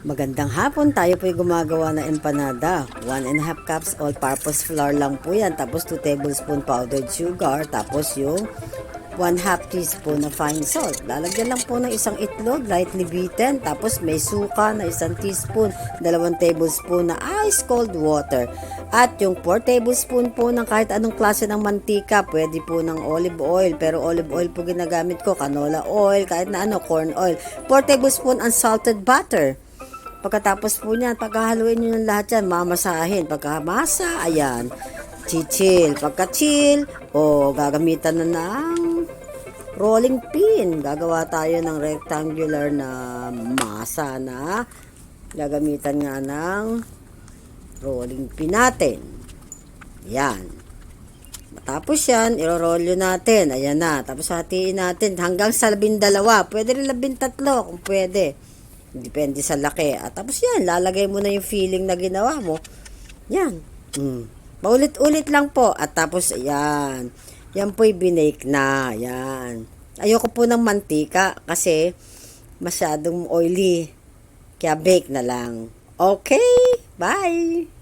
Magandang hapon, tayo po'y gumagawa ng empanada. 1½ cups all-purpose flour lang po yan. Tapos 2 tablespoon powdered sugar. Tapos yung 1/2 teaspoon na fine salt. Lalagyan lang po ng isang itlog, lightly beaten. Tapos may suka na 1 teaspoon, 2 tablespoon na ice cold water. At yung 4 tablespoon po ng kahit anong klase ng mantika. Pwede po ng olive oil. Pero olive oil po ginagamit ko. Canola oil, kahit na ano, corn oil. 4 tablespoon unsalted butter. Pagkatapos po niyan, pagkahaluin nyo ng lahat yan, mamasahin. Pagkamasa, ayan, chichil. Pagka-chill, gagamitan na ng rolling pin. Gagawa tayo ng rectangular na masa na gagamitan nga ng rolling pin natin. Ayan. Matapos yan, irorolyo natin. Ayan na. Tapos hatiin natin hanggang sa 12. Pwede rin 13 kung pwede. Depende sa laki. At tapos yan, lalagay mo na yung filling na ginawa mo. Yan. Paulit-ulit lang po. At tapos, ayan. Yan po'y binake na. Yan. Ayoko po ng mantika kasi masyadong oily. Kaya bake na lang. Okay. Bye.